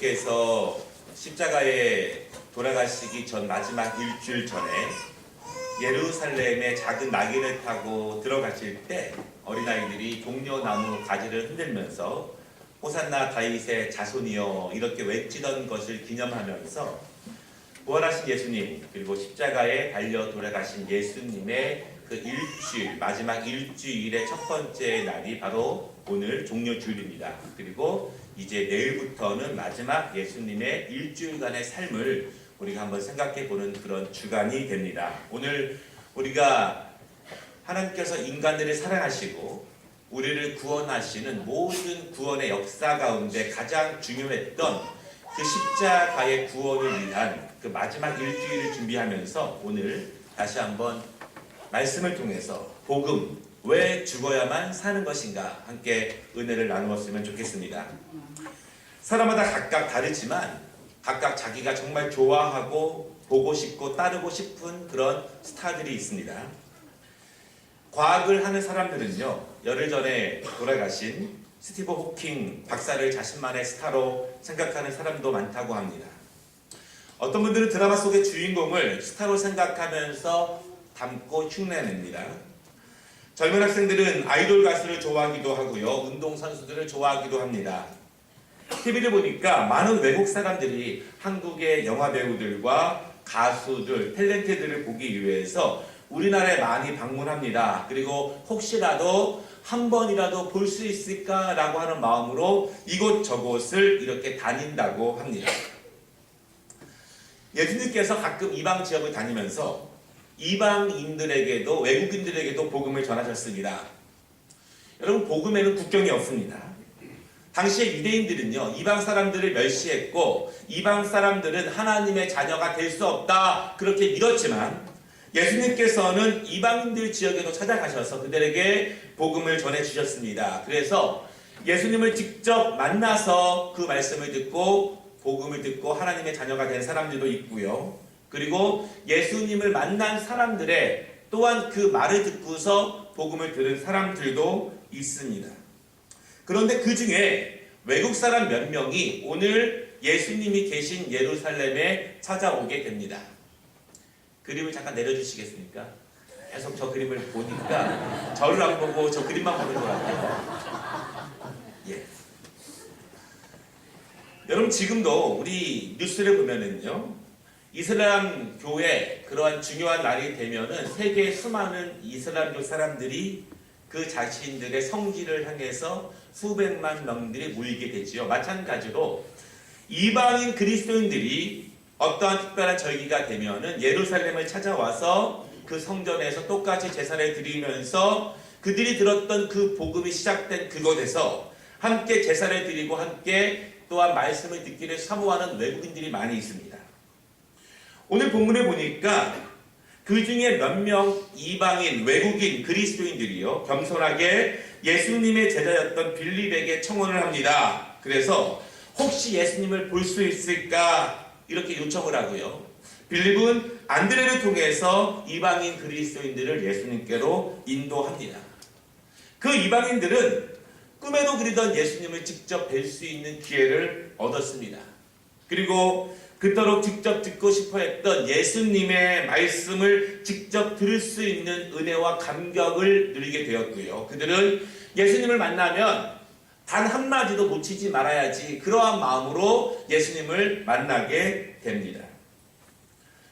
예수님께서 십자가에 돌아가시기 전 마지막 일주일 전에 예루살렘에 작은 나귀를 타고 들어가실 때 어린아이들이 종려나무 가지를 흔들면서 호산나 다윗의 자손이여 이렇게 외치던 것을 기념하면서 부활하신 예수님 그리고 십자가에 달려 돌아가신 예수님의 그 일주일 마지막 일주일의 첫 번째 날이 바로 오늘 종려주일입니다. 그리고 이제 내일부터는 마지막 예수님의 일주일간의 삶을 우리가 한번 생각해 보는 그런 주간이 됩니다. 오늘 우리가 하나님께서 인간들을 사랑하시고 우리를 구원하시는 모든 구원의 역사 가운데 가장 중요했던 그 십자가의 구원을 위한 그 마지막 일주일을 준비하면서 오늘 다시 한번 말씀을 통해서 복음, 왜 죽어야만 사는 것인가 함께 은혜를 나누었으면 좋겠습니다. 사람마다 각각 다르지만 각각 자기가 정말 좋아하고 보고 싶고 따르고 싶은 그런 스타들이 있습니다. 과학을 하는 사람들은요, 열흘 전에 돌아가신 스티븐 호킹 박사를 자신만의 스타로 생각하는 사람도 많다고 합니다. 어떤 분들은 드라마 속의 주인공을 스타로 생각하면서 담고 흉내냅니다. 젊은 학생들은 아이돌 가수를 좋아하기도 하고요, 운동선수들을 좋아하기도 합니다. TV를 보니까 많은 외국 사람들이 한국의 영화배우들과 가수들, 탤런트들을 보기 위해서 우리나라에 많이 방문합니다. 그리고 혹시라도 한 번이라도 볼 수 있을까라고 하는 마음으로 이곳저곳을 이렇게 다닌다고 합니다. 예수님께서 가끔 이방 지역을 다니면서 이방인들에게도 외국인들에게도 복음을 전하셨습니다. 여러분, 복음에는 국경이 없습니다. 당시의 유대인들은요, 이방 사람들을 멸시했고 이방 사람들은 하나님의 자녀가 될 수 없다 그렇게 믿었지만 예수님께서는 이방인들 지역에도 찾아가셔서 그들에게 복음을 전해주셨습니다. 그래서 예수님을 직접 만나서 그 말씀을 듣고 복음을 듣고 하나님의 자녀가 된 사람들도 있고요. 그리고 예수님을 만난 사람들의 또한 그 말을 듣고서 복음을 들은 사람들도 있습니다. 그런데 그 중에 외국 사람 몇 명이 오늘 예수님이 계신 예루살렘에 찾아오게 됩니다. 그림을 잠깐 내려주시겠습니까? 계속 저 그림을 보니까 저를 안 보고 저 그림만 보는 것 같아요. 예. 여러분, 지금도 우리 뉴스를 보면은요, 이슬람 교회 그러한 중요한 날이 되면은 세계 수많은 이슬람교 사람들이 그 자신들의 성지를 향해서 수백만 명들이 모이게 되지요. 마찬가지로 이방인 그리스도인들이 어떠한 특별한 절기가 되면은 예루살렘을 찾아와서 그 성전에서 똑같이 제사를 드리면서 그들이 들었던 그 복음이 시작된 그곳에서 함께 제사를 드리고 함께 또한 말씀을 듣기를 사모하는 외국인들이 많이 있습니다. 오늘 본문에 보니까 그 중에 몇 명 이방인, 외국인, 그리스도인들이요, 겸손하게 예수님의 제자였던 빌립에게 청혼을 합니다. 그래서 혹시 예수님을 볼 수 있을까 이렇게 요청을 하고요. 빌립은 안드레를 통해서 이방인 그리스도인들을 예수님께로 인도합니다. 그 이방인들은 꿈에도 그리던 예수님을 직접 뵐 수 있는 기회를 얻었습니다. 그리고 그토록 직접 듣고 싶어 했던 예수님의 말씀을 직접 들을 수 있는 은혜와 감격을 누리게 되었고요. 그들은 예수님을 만나면 단 한마디도 놓치지 말아야지 그러한 마음으로 예수님을 만나게 됩니다.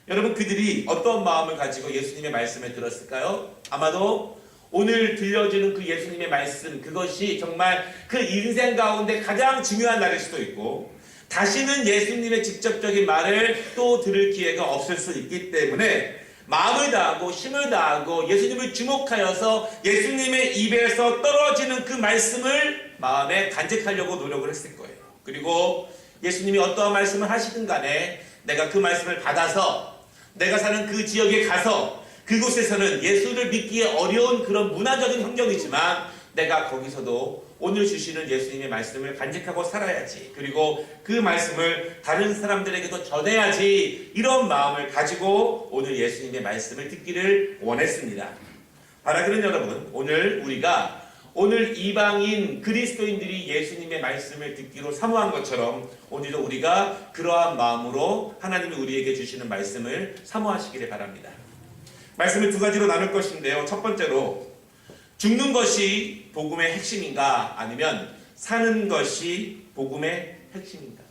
여러분, 그들이 어떤 마음을 가지고 예수님의 말씀을 들었을까요? 아마도 오늘 들려주는 그 예수님의 말씀, 그것이 정말 그 인생 가운데 가장 중요한 날일 수도 있고 다시는 예수님의 직접적인 말을 또 들을 기회가 없을 수 있기 때문에 마음을 다하고 힘을 다하고 예수님을 주목하여서 예수님의 입에서 떨어지는 그 말씀을 마음에 간직하려고 노력을 했을 거예요. 그리고 예수님이 어떠한 말씀을 하시든 간에 내가 그 말씀을 받아서 내가 사는 그 지역에 가서 그곳에서는 예수를 믿기에 어려운 그런 문화적인 환경이지만 내가 거기서도 오늘 주시는 예수님의 말씀을 간직하고 살아야지, 그리고 그 말씀을 다른 사람들에게도 전해야지, 이런 마음을 가지고 오늘 예수님의 말씀을 듣기를 원했습니다. 바라기는 여러분, 오늘 우리가 오늘 이방인 그리스도인들이 예수님의 말씀을 듣기로 사모한 것처럼 오늘도 우리가 그러한 마음으로 하나님이 우리에게 주시는 말씀을 사모하시기를 바랍니다. 말씀을 두 가지로 나눌 것인데요. 첫 번째로 죽는 것이 복음의 핵심인가 아니면 사는 것이 복음의 핵심인가.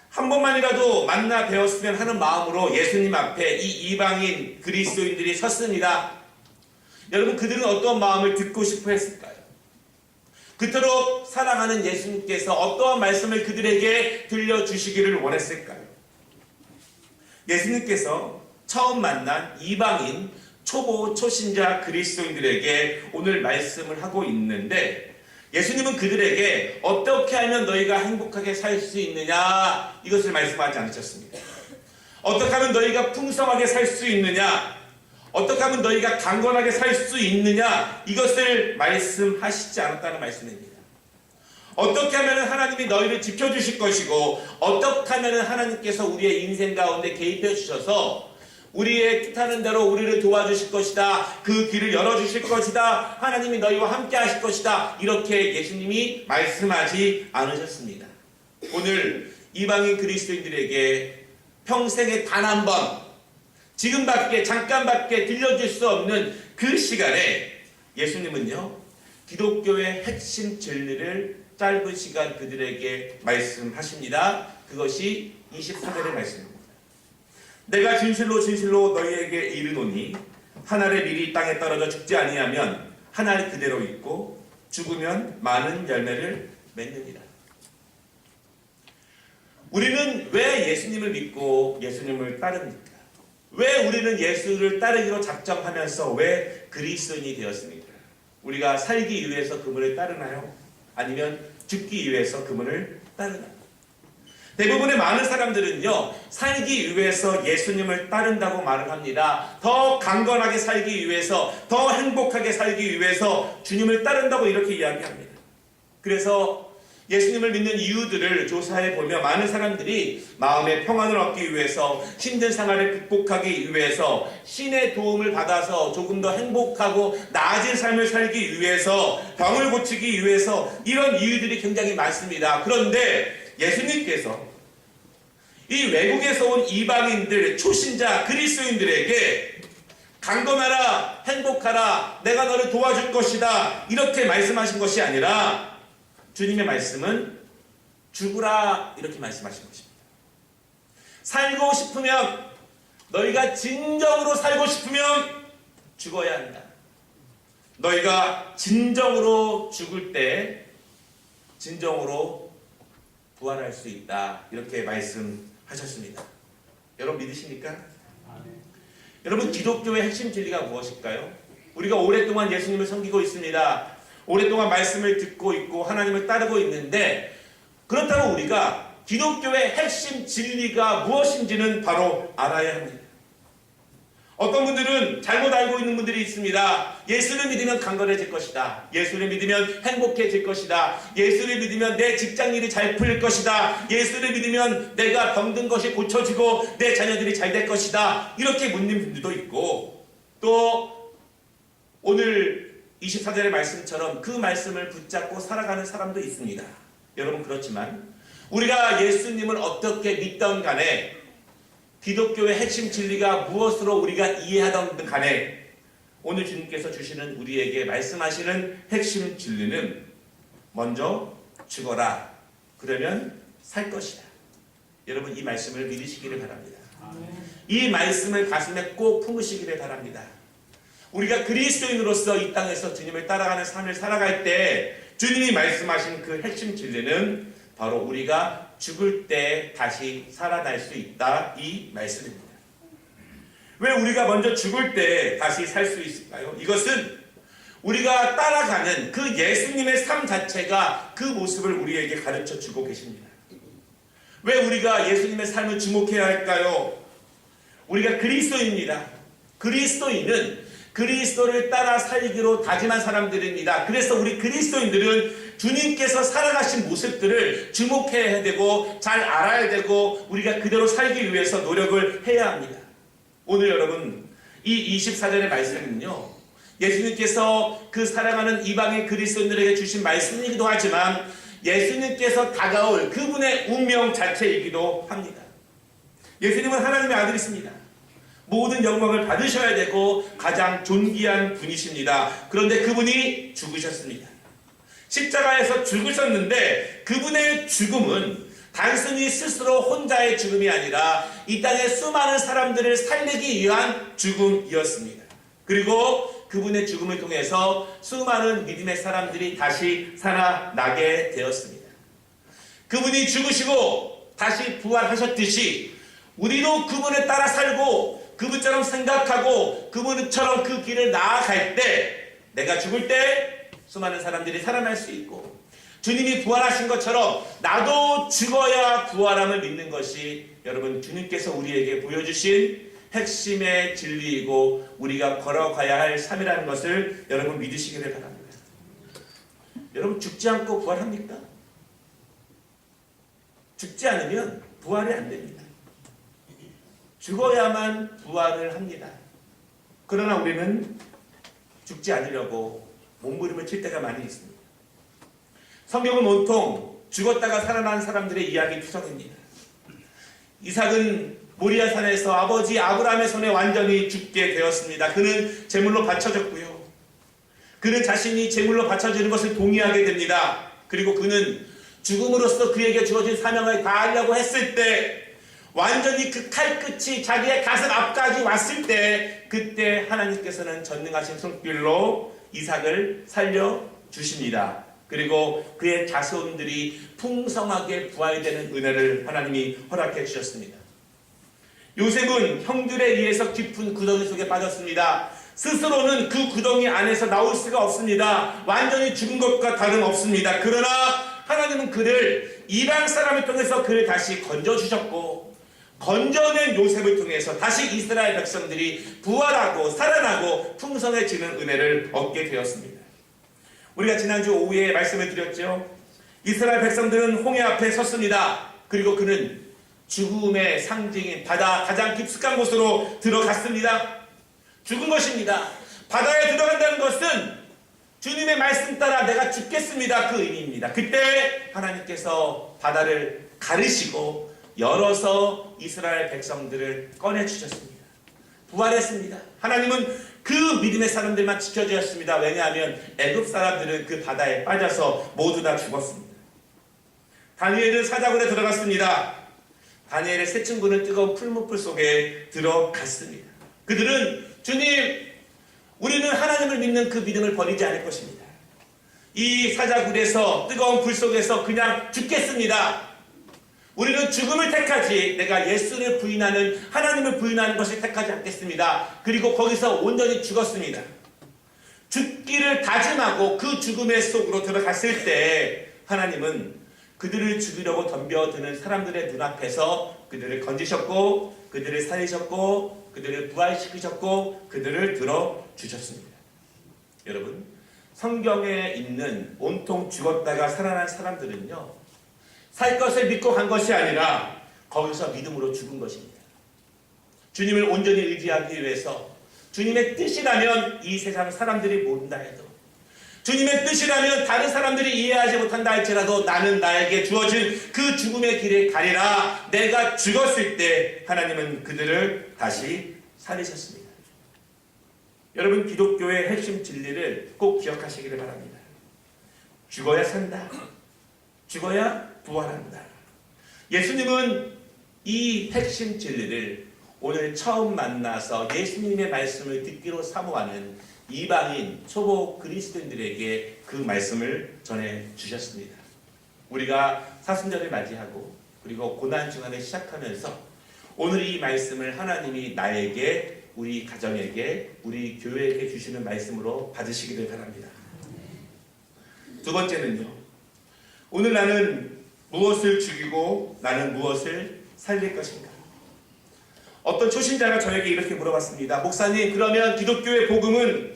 한 번만이라도 만나 뵈었으면 하는 마음으로 예수님 앞에 이 이방인 그리스도인들이 섰습니다. 여러분, 그들은 어떤 마음을 듣고 싶어 했을까요? 그토록 사랑하는 예수님께서 어떠한 말씀을 그들에게 들려주시기를 원했을까요? 예수님께서 처음 만난 이방인 초보 초신자 그리스도인들에게 오늘 말씀을 하고 있는데, 예수님은 그들에게 어떻게 하면 너희가 행복하게 살 수 있느냐 이것을 말씀하지 않으셨습니다. 어떻게 하면 너희가 풍성하게 살 수 있느냐, 어떻게 하면 너희가 강건하게 살 수 있느냐 이것을 말씀하시지 않았다는 말씀입니다. 어떻게 하면 하나님이 너희를 지켜주실 것이고, 어떻게 하면 하나님께서 우리의 인생 가운데 개입해 주셔서 우리의 뜻하는 대로 우리를 도와주실 것이다, 그 길을 열어주실 것이다, 하나님이 너희와 함께 하실 것이다, 이렇게 예수님이 말씀하지 않으셨습니다. 오늘 이방인 그리스도인들에게 평생에 단 한 번, 지금밖에 잠깐밖에 들려줄 수 없는 그 시간에 예수님은요, 기독교의 핵심 진리를 짧은 시간 그들에게 말씀하십니다. 그것이 24절의 말씀입니다. 내가 진실로 진실로 너희에게 이르노니 한 알의 밀이 땅에 떨어져 죽지 아니하면 한 알 그대로 있고 죽으면 많은 열매를 맺느니라. 우리는 왜 예수님을 믿고 예수님을 따릅니까? 왜 우리는 예수를 따르기로 작정하면서 왜 그리스도인이 되었습니까? 우리가 살기 위해서 그분을 따르나요? 아니면 죽기 위해서 그분을 따르나요? 대부분의 많은 사람들은요, 살기 위해서 예수님을 따른다고 말을 합니다. 더 강건하게 살기 위해서, 더 행복하게 살기 위해서 주님을 따른다고 이렇게 이야기합니다. 그래서 예수님을 믿는 이유들을 조사해 보면 많은 사람들이 마음의 평안을 얻기 위해서, 힘든 생활을 극복하기 위해서, 신의 도움을 받아서 조금 더 행복하고 나아진 삶을 살기 위해서, 병을 고치기 위해서, 이런 이유들이 굉장히 많습니다. 그런데 예수님께서 이 외국에서 온 이방인들, 초신자 그리스도인들에게 강건하라, 행복하라, 내가 너를 도와줄 것이다, 이렇게 말씀하신 것이 아니라 주님의 말씀은 죽으라, 이렇게 말씀하신 것입니다. 살고 싶으면, 너희가 진정으로 살고 싶으면 죽어야 한다. 너희가 진정으로 죽을 때 진정으로 부활할 수 있다, 이렇게 말씀하셨습니다. 여러분 믿으십니까? 여러분, 기독교의 핵심 진리가 무엇일까요? 우리가 오랫동안 예수님을 섬기고 있습니다. 오랫동안 말씀을 듣고 있고 하나님을 따르고 있는데, 그렇다고 우리가 기독교의 핵심 진리가 무엇인지는 바로 알아야 합니다. 어떤 분들은 잘못 알고 있는 분들이 있습니다. 예수를 믿으면 강건해질 것이다, 예수를 믿으면 행복해질 것이다, 예수를 믿으면 내 직장일이 잘 풀릴 것이다, 예수를 믿으면 내가 병든 것이 고쳐지고 내 자녀들이 잘 될 것이다, 이렇게 묻는 분들도 있고, 또 오늘 24절의 말씀처럼 그 말씀을 붙잡고 살아가는 사람도 있습니다. 여러분, 그렇지만 우리가 예수님을 어떻게 믿던 간에, 기독교의 핵심 진리가 무엇으로 우리가 이해하던 간에, 오늘 주님께서 주시는 우리에게 말씀하시는 핵심 진리는 먼저 죽어라, 그러면 살 것이다. 여러분, 이 말씀을 믿으시기를 바랍니다. 이 말씀을 가슴에 꼭 품으시기를 바랍니다. 우리가 그리스도인으로서 이 땅에서 주님을 따라가는 삶을 살아갈 때 주님이 말씀하신 그 핵심 진리는 바로 우리가 죽을 때 다시 살아날 수 있다, 이 말씀입니다. 왜 우리가 먼저 죽을 때 다시 살 수 있을까요? 이것은 우리가 따라가는 그 예수님의 삶 자체가 그 모습을 우리에게 가르쳐 주고 계십니다. 왜 우리가 예수님의 삶을 주목해야 할까요? 우리가 그리스도인입니다. 그리스도인은 그리스도를 따라 살기로 다짐한 사람들입니다. 그래서 우리 그리스도인들은 주님께서 살아가신 모습들을 주목해야 되고 잘 알아야 되고 우리가 그대로 살기 위해서 노력을 해야 합니다. 오늘 여러분, 이 24절의 말씀은요, 예수님께서 그 사랑하는 이방인 그리스도인들에게 주신 말씀이기도 하지만 예수님께서 다가올 그분의 운명 자체이기도 합니다. 예수님은 하나님의 아들이십니다. 모든 영광을 받으셔야 되고 가장 존귀한 분이십니다. 그런데 그분이 죽으셨습니다. 십자가에서 죽으셨는데 그분의 죽음은 단순히 스스로 혼자의 죽음이 아니라 이 땅의 수많은 사람들을 살리기 위한 죽음이었습니다. 그리고 그분의 죽음을 통해서 수많은 믿음의 사람들이 다시 살아나게 되었습니다. 그분이 죽으시고 다시 부활하셨듯이 우리도 그분에 따라 살고 그분처럼 생각하고 그분처럼 그 길을 나아갈 때, 내가 죽을 때 수많은 사람들이 살아날 수 있고 주님이 부활하신 것처럼 나도 죽어야 부활함을 믿는 것이 여러분 주님께서 우리에게 보여주신 핵심의 진리이고 우리가 걸어가야 할 삶이라는 것을 여러분 믿으시기를 바랍니다. 여러분 죽지 않고 부활합니까? 죽지 않으면 부활이 안 됩니다. 죽어야만 부활을 합니다. 그러나 우리는 죽지 않으려고 몸부림을 칠 때가 많이 있습니다. 성경은 온통 죽었다가 살아난 사람들의 이야기 투성입니다. 이삭은 모리아산에서 아버지 아브라함의 손에 완전히 죽게 되었습니다. 그는 제물로 바쳐졌고요. 그는 자신이 제물로 바쳐지는 것을 동의하게 됩니다. 그리고 그는 죽음으로써 그에게 주어진 사명을 다하려고 했을 때 완전히 그 칼끝이 자기의 가슴 앞까지 왔을 때 그때 하나님께서는 전능하신 손길로 이삭을 살려주십니다. 그리고 그의 자손들이 풍성하게 부활되는 은혜를 하나님이 허락해 주셨습니다. 요셉은 형들에 의해서 깊은 구덩이 속에 빠졌습니다. 스스로는 그 구덩이 안에서 나올 수가 없습니다. 완전히 죽은 것과 다름없습니다. 그러나 하나님은 그를 이방 사람을 통해서 그를 다시 건져주셨고 건져낸 요셉을 통해서 다시 이스라엘 백성들이 부활하고 살아나고 풍성해지는 은혜를 얻게 되었습니다. 우리가 지난주 오후에 말씀을 드렸죠. 이스라엘 백성들은 홍해 앞에 섰습니다. 그리고 그는 죽음의 상징인 바다 가장 깊숙한 곳으로 들어갔습니다. 죽은 것입니다. 바다에 들어간다는 것은 주님의 말씀 따라 내가 죽겠습니다. 그 의미입니다. 그때 하나님께서 바다를 가르시고 열어서 이스라엘 백성들을 꺼내주셨습니다. 부활했습니다. 하나님은 그 믿음의 사람들만 지켜주셨습니다. 왜냐하면 애굽 사람들은 그 바다에 빠져서 모두 다 죽었습니다. 다니엘은 사자굴에 들어갔습니다. 다니엘의 세 친구는 뜨거운 풀무불 속에 들어갔습니다. 그들은 주님, 우리는 하나님을 믿는 그 믿음을 버리지 않을 것입니다. 이 사자굴에서 뜨거운 불 속에서 그냥 죽겠습니다. 우리는 죽음을 택하지 내가 예수를 부인하는 하나님을 부인하는 것을 택하지 않겠습니다. 그리고 거기서 온전히 죽었습니다. 죽기를 다짐하고 그 죽음의 속으로 들어갔을 때 하나님은 그들을 죽이려고 덤벼드는 사람들의 눈앞에서 그들을 건지셨고 그들을 살리셨고 그들을 부활시키셨고 그들을 들어주셨습니다. 여러분, 성경에 있는 온통 죽었다가 살아난 사람들은요, 살 것을 믿고 간 것이 아니라 거기서 믿음으로 죽은 것입니다. 주님을 온전히 의지하기 위해서 주님의 뜻이라면 이 세상 사람들이 모른다 해도 주님의 뜻이라면 다른 사람들이 이해하지 못한다 할지라도 나는 나에게 주어진 그 죽음의 길에 가리라. 내가 죽었을 때 하나님은 그들을 다시 살리셨습니다. 여러분, 기독교의 핵심 진리를 꼭 기억하시기를 바랍니다. 죽어야 산다. 죽어야 부활한다. 예수님은 이 핵심 진리를 오늘 처음 만나서 예수님의 말씀을 듣기로 사모하는 이방인 초보 그리스도인들에게 그 말씀을 전해 주셨습니다. 우리가 사순절을 맞이하고 그리고 고난주간을 시작하면서 오늘 이 말씀을 하나님이 나에게, 우리 가정에게, 우리 교회에게 주시는 말씀으로 받으시기를 바랍니다. 두 번째는요, 오늘 나는 무엇을 죽이고 나는 무엇을 살릴 것인가? 어떤 초신자가 저에게 이렇게 물어봤습니다. 목사님, 그러면 기독교의 복음은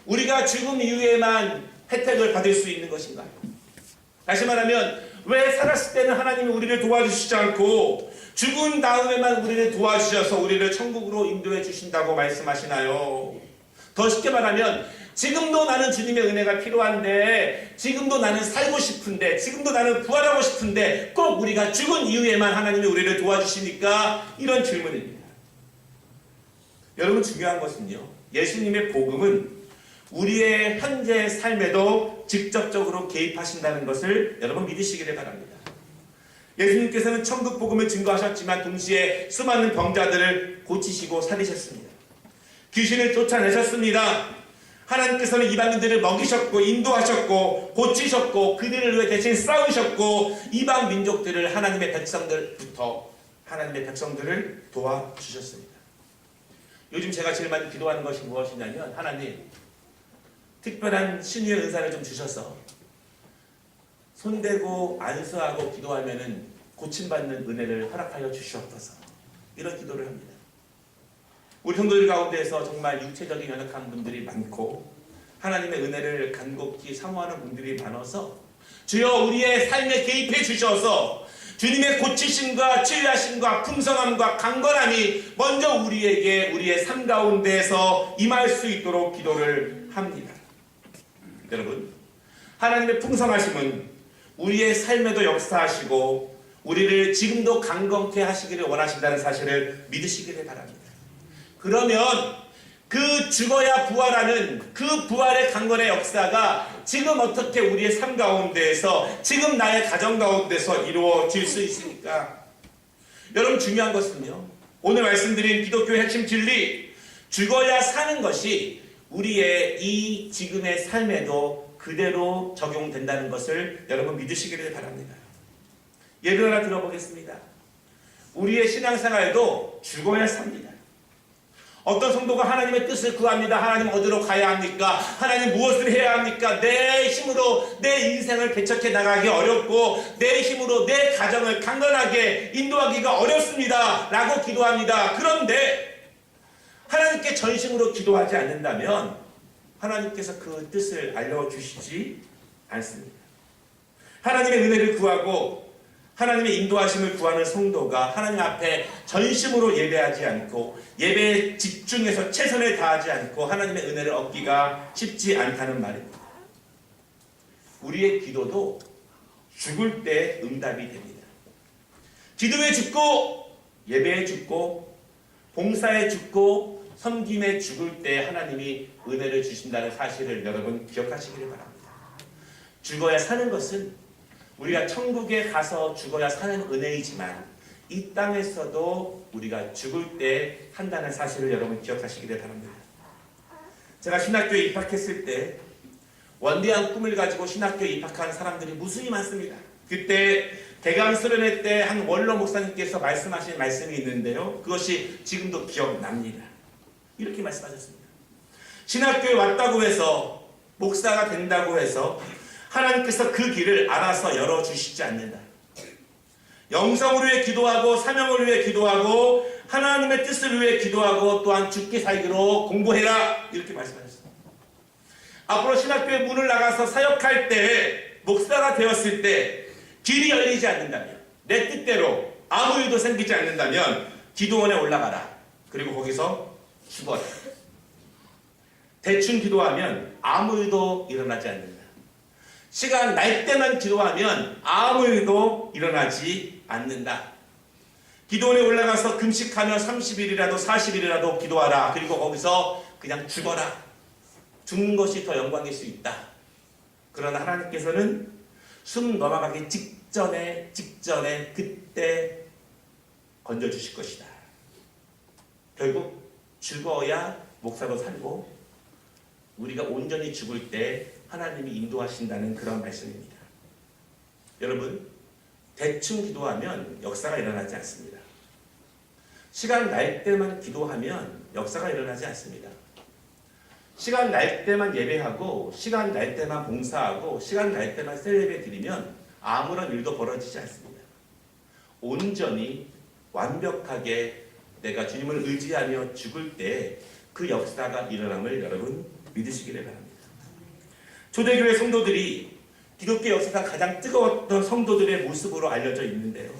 우리가 죽음 이후에만 혜택을 받을 수 있는 것인가요? 다시 말하면 왜 살았을 때는 하나님이 우리를 도와주시지 않고 죽은 다음에만 우리를 도와주셔서 우리를 천국으로 인도해 주신다고 말씀하시나요? 더 쉽게 말하면 지금도 나는 주님의 은혜가 필요한데, 지금도 나는 살고 싶은데, 지금도 나는 부활하고 싶은데 꼭 우리가 죽은 이후에만 하나님이 우리를 도와주십니까? 이런 질문입니다. 여러분, 중요한 것은요, 예수님의 복음은 우리의 현재 삶에도 직접적으로 개입하신다는 것을 여러분 믿으시기를 바랍니다. 예수님께서는 천국 복음을 증거하셨지만 동시에 수많은 병자들을 고치시고 살리셨습니다. 귀신을 쫓아내셨습니다. 하나님께서는 이방인들을 먹이셨고 인도하셨고 고치셨고 그들을 위해 대신 싸우셨고 이방 민족들을 하나님의 백성들을 도와주셨습니다. 요즘 제가 제일 많이 기도하는 것이 무엇이냐면, 하나님, 특별한 신유의 은사를 좀 주셔서 손대고 안수하고 기도하면은 고침받는 은혜를 허락하여 주시옵소서. 이런 기도를 합니다. 우리 성도들 가운데에서 정말 육체적인 연약한 분들이 많고 하나님의 은혜를 간곡히 사모하는 분들이 많아서 주여 우리의 삶에 개입해 주셔서 주님의 고치심과 치유하심과 풍성함과 강건함이 먼저 우리에게 우리의 삶 가운데에서 임할 수 있도록 기도를 합니다. 여러분, 하나님의 풍성하심은 우리의 삶에도 역사하시고 우리를 지금도 강건케 하시기를 원하신다는 사실을 믿으시기를 바랍니다. 그러면 그 죽어야 부활하는 그 부활의 강건의 역사가 지금 어떻게 우리의 삶 가운데에서, 지금 나의 가정 가운데서 이루어질 수 있습니까? 여러분, 중요한 것은요, 오늘 말씀드린 기독교의 핵심 진리, 죽어야 사는 것이 우리의 이 지금의 삶에도 그대로 적용된다는 것을 여러분 믿으시기를 바랍니다. 예를 하나 들어보겠습니다. 우리의 신앙생활도 죽어야 삽니다. 어떤 성도가 하나님의 뜻을 구합니다. 하나님 어디로 가야 합니까? 하나님 무엇을 해야 합니까? 내 힘으로 내 인생을 개척해 나가기 어렵고 내 힘으로 내 가정을 강건하게 인도하기가 어렵습니다. 라고 기도합니다. 그런데 하나님께 전심으로 기도하지 않는다면 하나님께서 그 뜻을 알려주시지 않습니다. 하나님의 은혜를 구하고 하나님의 인도하심을 구하는 성도가 하나님 앞에 전심으로 예배하지 않고 예배에 집중해서 최선을 다하지 않고 하나님의 은혜를 얻기가 쉽지 않다는 말입니다. 우리의 기도도 죽을 때 응답이 됩니다. 기도에 죽고 예배에 죽고 봉사에 죽고 섬김에 죽을 때 하나님이 은혜를 주신다는 사실을 여러분 기억하시기를 바랍니다. 죽어야 사는 것은 우리가 천국에 가서 죽어야 사는 은혜이지만 이 땅에서도 우리가 죽을 때 한다는 사실을 여러분 기억하시기를 바랍니다. 제가 신학교에 입학했을 때 원대한 꿈을 가지고 신학교에 입학한 사람들이 무수히 많습니다. 그때 대강 수련회 때 한 원로 목사님께서 말씀하신 말씀이 있는데요. 그것이 지금도 기억납니다. 이렇게 말씀하셨습니다. 신학교에 왔다고 해서 목사가 된다고 해서 하나님께서 그 길을 알아서 열어주시지 않는다. 영성을 위해 기도하고 사명을 위해 기도하고 하나님의 뜻을 위해 기도하고 또한 죽기 살기로 공부해라. 이렇게 말씀하셨습니다. 앞으로 신학교의 문을 나가서 사역할 때 목사가 되었을 때 길이 열리지 않는다면 내 뜻대로 아무 일도 생기지 않는다면 기도원에 올라가라. 그리고 거기서 죽어라. 대충 기도하면 아무 일도 일어나지 않는다. 시간 날 때만 기도하면 아무 일도 일어나지 않는다. 기도원에 올라가서 금식하며 30일이라도 40일이라도 기도하라. 그리고 거기서 그냥 죽어라. 죽는 것이 더 영광일 수 있다. 그러나 하나님께서는 숨 넘어가기 직전에 그때 건져주실 것이다. 결국 죽어야 목사로 살고 우리가 온전히 죽을 때 하나님이 인도하신다는 그런 말씀입니다. 여러분, 대충 기도하면 역사가 일어나지 않습니다. 시간 날 때만 기도하면 역사가 일어나지 않습니다. 시간 날 때만 예배하고 시간 날 때만 봉사하고 시간 날 때만 셀레브레 드리면 아무런 일도 벌어지지 않습니다. 온전히 완벽하게 내가 주님을 의지하며 죽을 때 그 역사가 일어남을 여러분 믿으시기를 바랍니다. 초대교회 성도들이 기독교 역사가 가장 뜨거웠던 성도들의 모습으로 알려져 있는데요.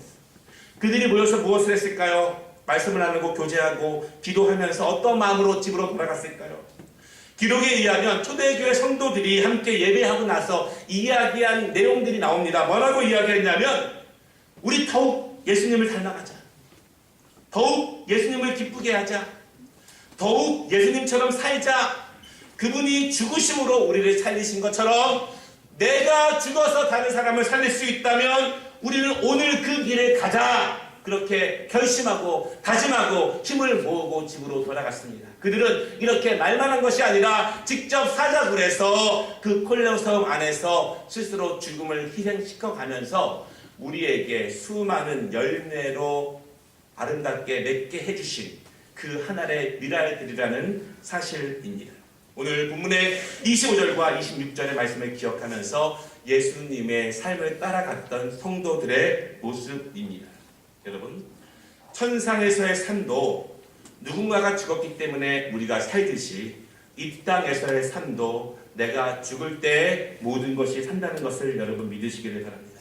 그들이 모여서 무엇을 했을까요? 말씀을 나누고 교제하고 기도하면서 어떤 마음으로 집으로 돌아갔을까요? 기록에 의하면 초대교회 성도들이 함께 예배하고 나서 이야기한 내용들이 나옵니다. 뭐라고 이야기했냐면 우리 더욱 예수님을 닮아가자. 더욱 예수님을 기쁘게 하자. 더욱 예수님처럼 살자. 그분이 죽으심으로 우리를 살리신 것처럼 내가 죽어서 다른 사람을 살릴 수 있다면 우리는 오늘 그 길을 가자. 그렇게 결심하고 다짐하고 힘을 모으고 집으로 돌아갔습니다. 그들은 이렇게 말만 한 것이 아니라 직접 사작을 해서 그 콜레오세움 안에서 스스로 죽음을 희생시켜 가면서 우리에게 수많은 열매로 아름답게 맺게 해주신 그 하나의 미랄들이라는 사실입니다. 오늘 본문의 25절과 26절의 말씀을 기억하면서 예수님의 삶을 따라갔던 성도들의 모습입니다. 여러분, 천상에서의 삶도 누군가가 죽었기 때문에 우리가 살듯이 이 땅에서의 삶도 내가 죽을 때 모든 것이 산다는 것을 여러분 믿으시기를 바랍니다.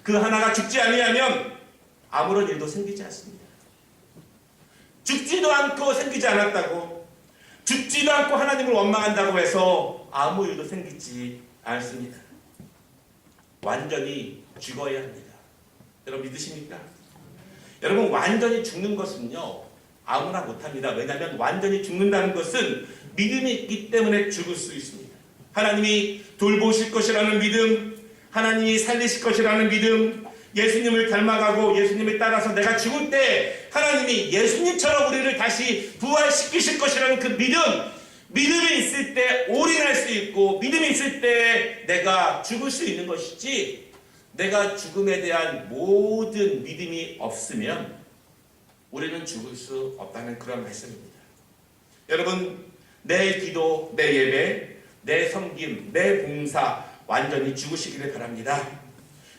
그 하나가 죽지 아니하면 아무런 일도 생기지 않습니다. 죽지도 않고 생기지 않았다고, 죽지도 않고 하나님을 원망한다고 해서 아무 일도 생기지 않습니다. 완전히 죽어야 합니다. 여러분 믿으십니까? 여러분 완전히 죽는 것은요 아무나 못합니다. 왜냐하면 완전히 죽는다는 것은 믿음이 있기 때문에 죽을 수 있습니다. 하나님이 돌보실 것이라는 믿음, 하나님이 살리실 것이라는 믿음, 예수님을 닮아가고 예수님을 따라서 내가 죽을 때 하나님이 예수님처럼 우리를 다시 부활시키실 것이라는 그 믿음이 있을 때 올인할 수 있고 믿음이 있을 때 내가 죽을 수 있는 것이지, 내가 죽음에 대한 모든 믿음이 없으면 우리는 죽을 수 없다는 그런 말씀입니다. 여러분, 내 기도, 내 예배, 내 섬김, 내 봉사 완전히 죽으시기를 바랍니다.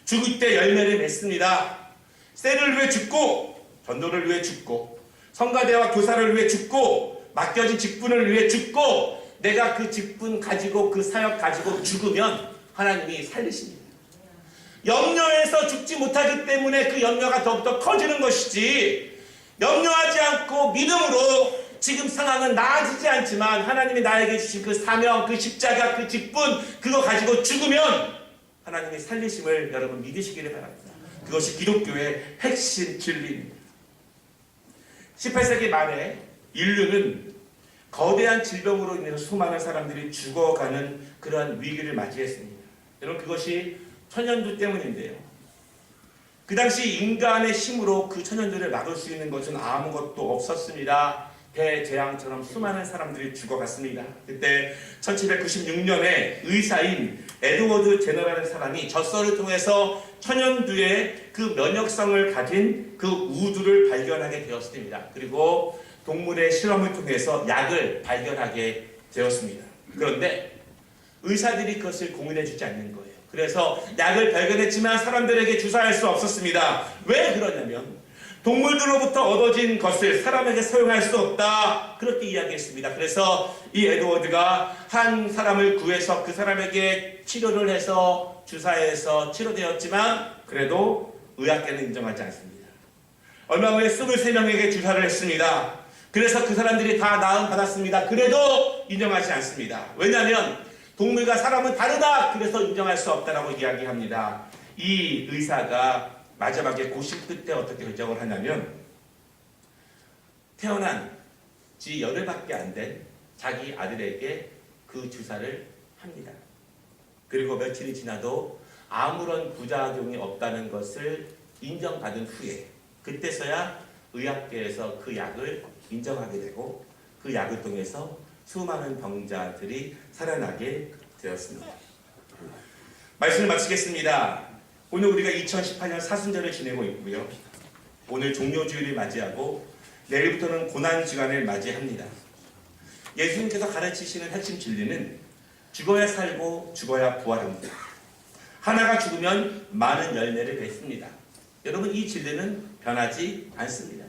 죽을 때 열매를 맺습니다. 셀을 위해 죽고, 전도를 위해 죽고, 성가대와 교사를 위해 죽고, 맡겨진 직분을 위해 죽고, 내가 그 직분 가지고 그 사역 가지고 죽으면 하나님이 살리십니다. 염려해서 죽지 못하기 때문에 그 염려가 더욱더 커지는 것이지, 염려하지 않고 믿음으로 지금 상황은 나아지지 않지만 하나님이 나에게 주신 그 사명, 그 십자가, 그 직분 그거 가지고 죽으면 하나님의 살리심을 여러분 믿으시기를 바랍니다. 그것이 기독교의 핵심 진리입니다. 18세기 말에 인류는 거대한 질병으로 인해서 수많은 사람들이 죽어가는 그러한 위기를 맞이했습니다. 여러분 그것이 천연두 때문인데요. 그 당시 인간의 힘으로 그 천연두를 막을 수 있는 것은 아무것도 없었습니다. 대재앙처럼 수많은 사람들이 죽어갔습니다. 그때 1796년에 의사인 에드워드 제너라는 사람이 젖소를 통해서 천연두의 그 면역성을 가진 그 우두를 발견하게 되었습니다. 그리고 동물의 실험을 통해서 약을 발견하게 되었습니다. 그런데 의사들이 그것을 공인해주지 않는 거예요. 그래서 약을 발견했지만 사람들에게 주사할 수 없었습니다. 왜 그러냐면 동물들로부터 얻어진 것을 사람에게 사용할 수 없다, 그렇게 이야기했습니다. 그래서 이 에드워드가 한 사람을 구해서 그 사람에게 치료를 해서 주사해서 치료되었지만 그래도 의학계는 인정하지 않습니다. 얼마 후에 23명에게 주사를 했습니다. 그래서 그 사람들이 다 나음 받았습니다. 그래도 인정하지 않습니다. 왜냐하면 동물과 사람은 다르다, 그래서 인정할 수 없다라고 이야기합니다. 이 의사가 마지막에 고심 끝에 어떻게 결정을 하냐면 태어난 지 열흘밖에 안 된 자기 아들에게 그 주사를 합니다. 그리고 며칠이 지나도 아무런 부작용이 없다는 것을 인정받은 후에 그때서야 의학계에서 그 약을 인정하게 되고 그 약을 통해서 수많은 병자들이 살아나게 되었습니다. 말씀을 마치겠습니다. 오늘 우리가 2018년 사순절을 지내고 있고요. 오늘 종료주일을 맞이하고 내일부터는 고난주간을 맞이합니다. 예수님께서 가르치시는 핵심 진리는 죽어야 살고 죽어야 부활합니다. 하나가 죽으면 많은 열매를 맺습니다. 여러분 이 진리는 변하지 않습니다.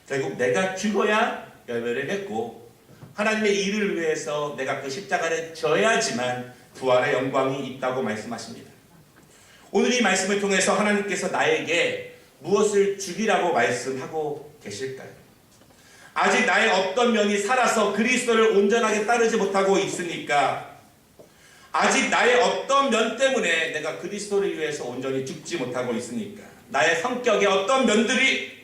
결국 내가 죽어야 열매를 맺고 하나님의 일을 위해서 내가 그 십자가를 져야지만 부활의 영광이 있다고 말씀하십니다. 오늘 이 말씀을 통해서 하나님께서 나에게 무엇을 주기라고 말씀하고 계실까요? 아직 나의 어떤 면이 살아서 그리스도를 온전하게 따르지 못하고 있으니까? 아직 나의 어떤 면 때문에 내가 그리스도를 위해서 온전히 죽지 못하고 있으니까? 나의 성격의 어떤 면들이,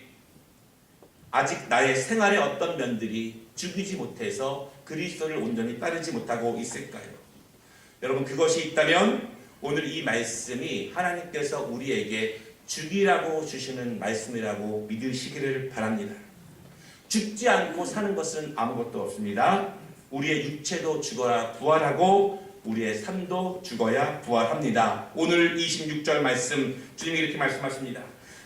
아직 나의 생활의 어떤 면들이 죽이지 못해서 그리스도를 온전히 따르지 못하고 있을까요? 여러분, 그것이 있다면 오늘 이 말씀이 하나님께서 우리에게 죽이라고 주시는 말씀이라고 믿으시기를 바랍니다. 죽지 않고 사는 것은 아무것도 없습니다. 우리의 육체도 죽어야 부활하고 우리의 삶도 죽어야 부활합니다. 오늘 26절 말씀, 주님이 이렇게 말씀하십니다.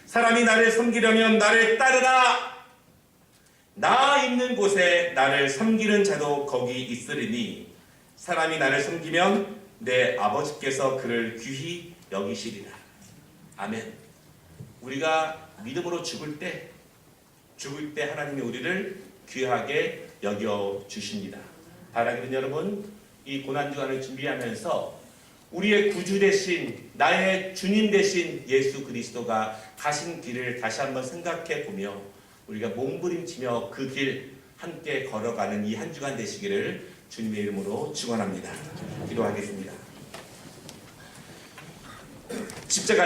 사람이 나를 섬기려면 나를 따르라. 나 있는 곳에 나를 섬기는 자도 거기 있으리니 사람이 나를 섬기면 내 아버지께서 그를 귀히 여기시리라. 아멘. 우리가 믿음으로 죽을 때 하나님이 우리를 귀하게 여겨주십니다. 바라기는 여러분, 이 고난주간을 준비하면서 우리의 구주 되신, 나의 주님 되신 예수 그리스도가 가신 길을 다시 한번 생각해 보며 우리가 몸부림치며 그 길 함께 걸어가는 이 한 주간 되시기를 주님의 이름으로 축원합니다. 기도하겠습니다. 십자가